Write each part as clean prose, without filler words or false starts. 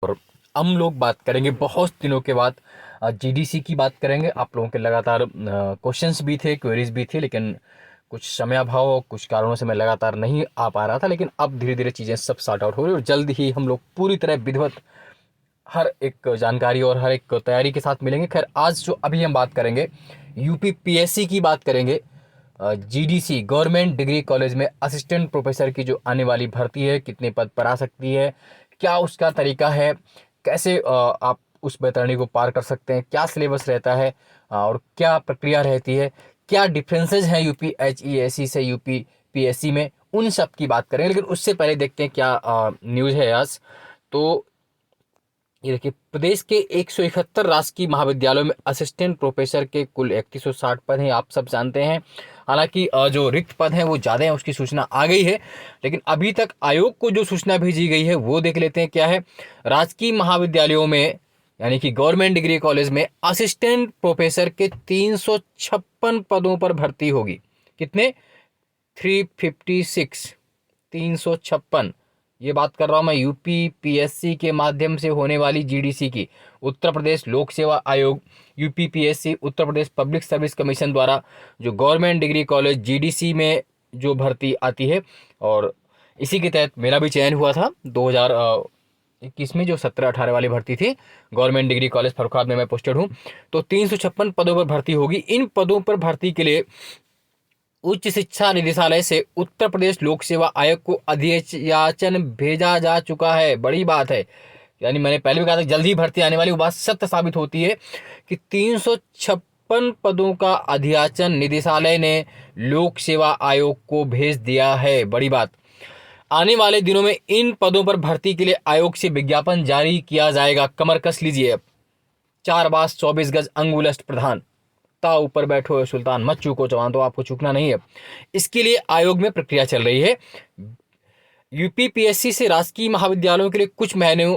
और हम लोग बात करेंगे बहुत दिनों के बाद जीडीसी की बात करेंगे। आप लोगों के लगातार क्वेश्चंस भी थे, क्वेरीज भी थी, लेकिन कुछ समय अभाव और कुछ कारणों से मैं लगातार नहीं आ पा रहा था। लेकिन अब धीरे धीरे चीज़ें सब सॉर्ट आउट हो रही है और जल्द ही हम लोग पूरी तरह विधिवत हर एक जानकारी और हर एक तैयारी के साथ मिलेंगे। खैर, आज जो अभी हम बात करेंगे यूपी पीएससी की बात करेंगे। जीडीसी गवर्नमेंट डिग्री कॉलेज में असिस्टेंट प्रोफेसर की जो आने वाली भर्ती है, कितने पद पर आ सकती है, क्या उसका तरीका है, कैसे आप उस बैतरणी को पार कर सकते हैं, क्या सिलेबस रहता है और क्या प्रक्रिया रहती है, क्या डिफरेंसेज हैं यूपी एचईएससी से यूपी पीएससी में, उन सब की बात करेंगे। लेकिन उससे पहले देखते हैं क्या न्यूज़ है आज। तो ये देखिए, प्रदेश के 171 राजकीय महाविद्यालयों में असिस्टेंट प्रोफेसर के कुल 3160 पद हैं, आप सब जानते हैं। हालांकि जो रिक्त पद हैं वो ज़्यादा हैं, उसकी सूचना आ गई है, लेकिन अभी तक आयोग को जो सूचना भेजी गई है वो देख लेते हैं क्या है। राजकीय महाविद्यालयों में यानी कि गवर्नमेंट डिग्री कॉलेज में असिस्टेंट प्रोफेसर के 356 पदों पर भर्ती होगी। कितने? 356, 356। ये बात कर रहा हूँ मैं यूपी पीएससी के माध्यम से होने वाली जीडीसी की। उत्तर प्रदेश लोक सेवा आयोग, UP PSC, Uttar Pradesh public service commission द्वारा जो गवर्नमेंट डिग्री कॉलेज जीडीसी में जो भर्ती आती है, और इसी के तहत मेरा भी चयन हुआ था 2021 में, जो 17-18 वाली भर्ती थी। गवर्नमेंट डिग्री कॉलेज फर्रुखाबाद में मैं पोस्टेड हूँ। तो 356 पदों पर भर्ती होगी। इन पदों पर भर्ती के लिए उच्च शिक्षा निदेशालय से उत्तर प्रदेश लोक सेवा आयोग को अधियाचन भेजा जा चुका है। बड़ी बात है, यानी मैंने पहले भी कहा था जल्द ही भर्ती आने वाली, वो बात सत्य साबित होती है कि 356 पदों का अधियाचन निदेशालय ने लोक सेवा आयोग को भेज दिया है। बड़ी बात। आने वाले दिनों में इन पदों पर भर्ती के लिए आयोग से विज्ञापन जारी किया जाएगा। कमर कस लीजिए अब। 4 बास 24 गज अंगुल अष्ट प्रधान, ता ऊपर बैठो सुल्तान, मत चूको जवान, तो आपको चूकना नहीं है। इसके लिए आयोग में प्रक्रिया चल रही है। यूपीपीएससी से राजकीय महाविद्यालयों के लिए कुछ महीनों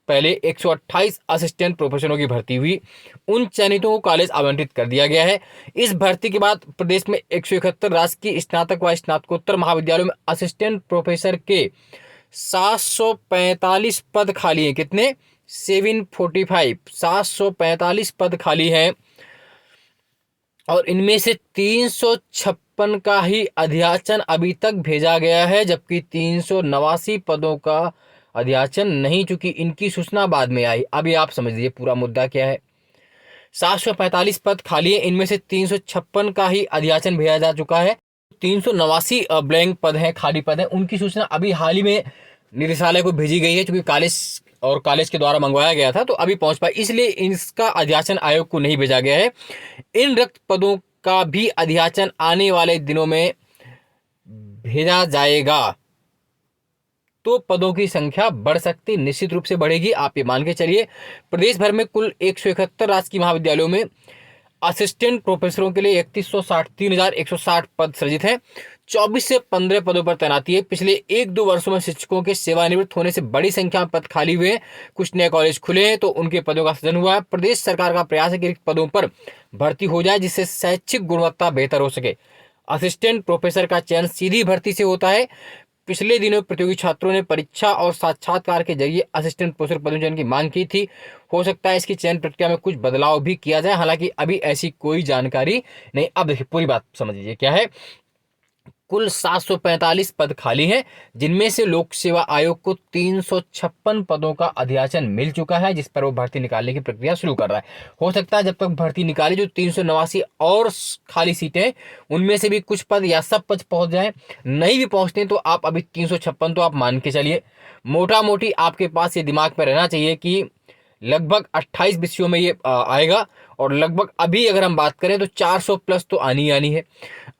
पहले 128 असिस्टेंट प्रोफेसरों की भर्ती हुई। उन चयनितों को कॉलेज आवंटित कर दिया गया है। इस भर्ती के बाद प्रदेश में 171 राजकीय स्नातक व स्नातकोत्तर महाविद्यालयों में असिस्टेंट प्रोफेसर के 745 पद खाली हैं। कितने? 745, 745 पद खाली हैं, और इनमें से 356 का ही अधियाचन अभी तक भेजा गया है, जबकि 389 पदों का अधियाचन नहीं, चूंकि इनकी सूचना बाद में आई। अभी आप समझ लीजिए पूरा मुद्दा क्या है। 745 पद खाली है, इनमें से 356 का ही अधियाचन भेजा जा चुका है। 389 ब्लैंक पद हैं, खाली पद हैं, उनकी सूचना अभी हाल ही में निदेशालय को भेजी गई है, क्योंकि कॉलेज के द्वारा मंगवाया गया था, तो अभी पहुंच पाए, इसलिए इसका अधियाचन आयोग को नहीं भेजा गया है। इन रिक्त पदों का भी अधियाचन आने वाले दिनों में भेजा जाएगा, तो पदों की संख्या बढ़ सकती, निश्चित रूप से बढ़ेगी, आप ये मान के चलिए। प्रदेश भर में कुल 171 राजकीय महाविद्यालयों में असिस्टेंट प्रोफेसरों के लिए 3160 पद सृजित हैं। 24 से 15 पदों पर तैनाती है। पिछले 1-2 वर्षों में शिक्षकों के सेवानिवृत्त होने से बड़ी संख्या में पद खाली हुए हैं। कुछ नए कॉलेज खुले हैं, तो उनके पदों का सृजन हुआ है। प्रदेश सरकार का प्रयास है कि रिक्त पदों पर भर्ती हो जाए, जिससे शैक्षिक गुणवत्ता बेहतर हो सके। असिस्टेंट प्रोफेसर का चयन सीधी भर्ती से होता है। पिछले दिनों प्रतियोगी छात्रों ने परीक्षा और साक्षात्कार के जरिए असिस्टेंट प्रोफेसर पदों चयन की मांग की थी। हो सकता है इसकी चयन प्रक्रिया में कुछ बदलाव भी किया जाए, हालांकि अभी ऐसी कोई जानकारी नहीं। अब देखिए पूरी बात समझ लीजिए क्या है। कुल 745 पद खाली हैं, जिनमें से लोक सेवा आयोग को 356 पदों का अधियाचन मिल चुका है, जिस पर वो भर्ती निकालने की प्रक्रिया शुरू कर रहा है। हो सकता है जब तक भर्ती निकाली, जो 389 और खाली सीटें, उनमें से भी कुछ पद या सब पद पहुंच जाए। नहीं भी पहुंचते तो आप अभी 356 तो आप मान के चलिए। मोटा मोटी आपके पास ये दिमाग में रहना चाहिए कि लगभग 28 विषयों में ये आएगा, और लगभग अभी अगर हम बात करें तो 400 प्लस तो आनी आनी है।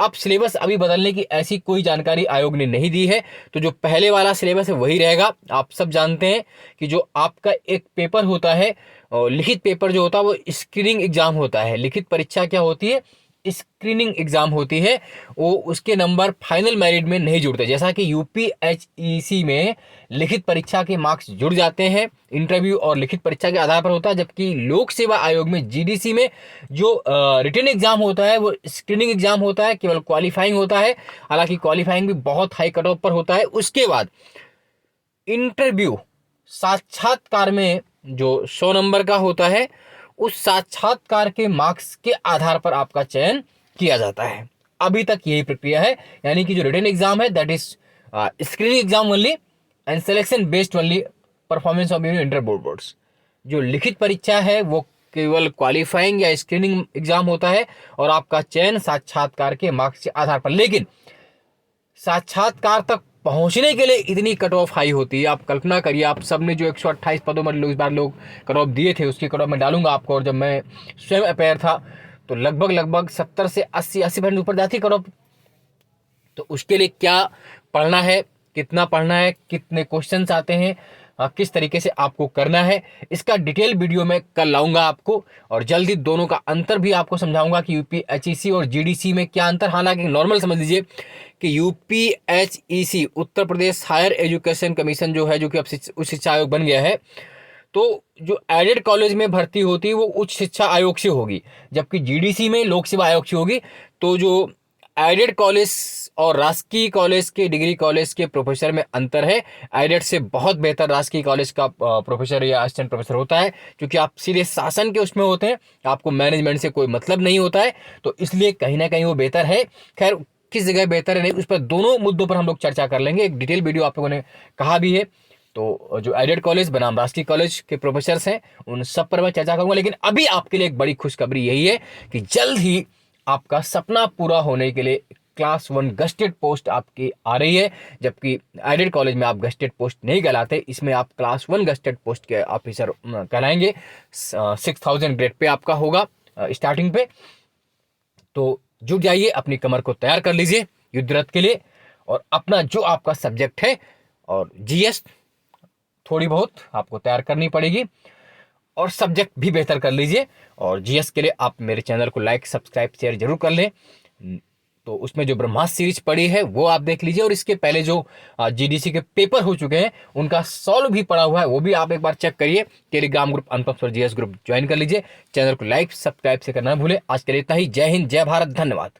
अब सिलेबस अभी बदलने की ऐसी कोई जानकारी आयोग ने नहीं दी है, तो जो पहले वाला सिलेबस है वही रहेगा। आप सब जानते हैं कि जो आपका एक पेपर होता है, लिखित पेपर जो होता है वो स्क्रीनिंग एग्जाम होता है। लिखित परीक्षा क्या होती है? स्क्रीनिंग एग्जाम होती है। वो उसके नंबर फाइनल मेरिट में नहीं जुड़ते, जैसा कि यूपीएचईसी में लिखित परीक्षा के मार्क्स जुड़ जाते हैं, इंटरव्यू और लिखित परीक्षा के आधार पर होता है, जबकि लोक सेवा आयोग में जीडीसी में जो रिटन एग्जाम होता है वो स्क्रीनिंग एग्जाम होता है, केवल क्वालिफाइंग होता है। हालांकि क्वालिफाइंग भी बहुत हाई कट ऑफ पर होता है। उसके बाद इंटरव्यू साक्षात्कार में जो 100 नंबर का होता है, उस साक्षात्कार के मार्क्स के आधार पर आपका चयन किया जाता है। अभी तक यही प्रक्रिया है, यानी कि जो रिटन एग्जाम है that is screening exam only and selection based only performance of inter boards. जो लिखित परीक्षा है वो केवल क्वालिफाइंग या स्क्रीनिंग एग्जाम होता है और आपका चयन साक्षात्कार के मार्क्स के आधार पर। लेकिन साक्षात्कार तक पहुंचने के लिए इतनी कट ऑफ हाई होती है, आप कल्पना करिए, आप सबने जो 128 पदों में इस बार लोग कट ऑफ दिए थे उसकी कट ऑफ मैं डालूंगा आपको, और जब मैं स्वयं अपेयर था तो लगभग 70 से 80% ऊपर जाती कट ऑफ। तो उसके लिए क्या पढ़ना है, कितना पढ़ना है, कितने क्वेश्चंस आते हैं, किस तरीके से आपको करना है, इसका डिटेल वीडियो मैं कल लाऊंगा आपको, और जल्दी दोनों का अंतर भी आपको समझाऊंगा कि यूपीएचईसी और जीडीसी में क्या अंतर। हालांकि नॉर्मल समझ लीजिए कि यूपीएचईसी Uttar Pradesh higher education commission जो है, जो कि अब उच्च शिक्षा आयोग बन गया है, तो जो एडेड कॉलेज में भर्ती होती है वो उच्च शिक्षा आयोग से होगी, जबकि जीडीसी में लोक सेवा आयोग से होगी। तो जो एडेड कॉलेज और राजकीय कॉलेज के डिग्री कॉलेज के प्रोफेसर में अंतर है। एडेड से बहुत बेहतर राजकीय कॉलेज का प्रोफेसर या असिस्टेंट प्रोफेसर होता है, क्योंकि आप सीधे शासन के उसमें होते हैं, आपको मैनेजमेंट से कोई मतलब नहीं होता है, तो इसलिए कहीं ना कहीं वो बेहतर है। खैर किस जगह बेहतर है नहीं, उस पर दोनों मुद्दों पर हम लोग चर्चा कर लेंगे, एक डिटेल वीडियो आप लोगों ने कहा भी है। तो जो एडेड कॉलेज बनाम राजकीय कॉलेज के प्रोफेसर्स हैं उन सब पर मैं चर्चा करूंगा। लेकिन अभी आपके लिए एक बड़ी खुशखबरी यही है कि जल्द ही आपका सपना पूरा होने के लिए क्लास 1 गस्टेड पोस्ट आपकी आ रही है, जबकि एडेड कॉलेज में आप गस्टेड पोस्ट नहीं कहलाते, इसमें आप क्लास 1 गस्टेड पोस्ट के ऑफिसर कहलाएंगे। 6000 ग्रेड पे आपका होगा स्टार्टिंग पे। तो जुट जाइए, अपनी कमर को तैयार कर लीजिए युद्धरथ के लिए, और अपना जो आपका सब्जेक्ट है, और जीएस थोड़ी बहुत आपको तैयार करनी पड़ेगी, और सब्जेक्ट भी बेहतर कर लीजिए। और जीएस के लिए आप मेरे चैनल को लाइक सब्सक्राइब शेयर जरूर कर लें। तो उसमें जो ब्रह्मास्त्र सीरीज पड़ी है वो आप देख लीजिए, और इसके पहले जो जीडीसी के पेपर हो चुके हैं उनका सॉल्व भी पड़ा हुआ है, वो भी आप एक बार चेक करिए। टेलीग्राम ग्रुप अनपढ़ जीएस ग्रुप ज्वाइन कर लीजिए। चैनल को लाइक सब्सक्राइब से करना ना भूले। आज के लिए इतना ही। जय हिंद, जय भारत, धन्यवाद।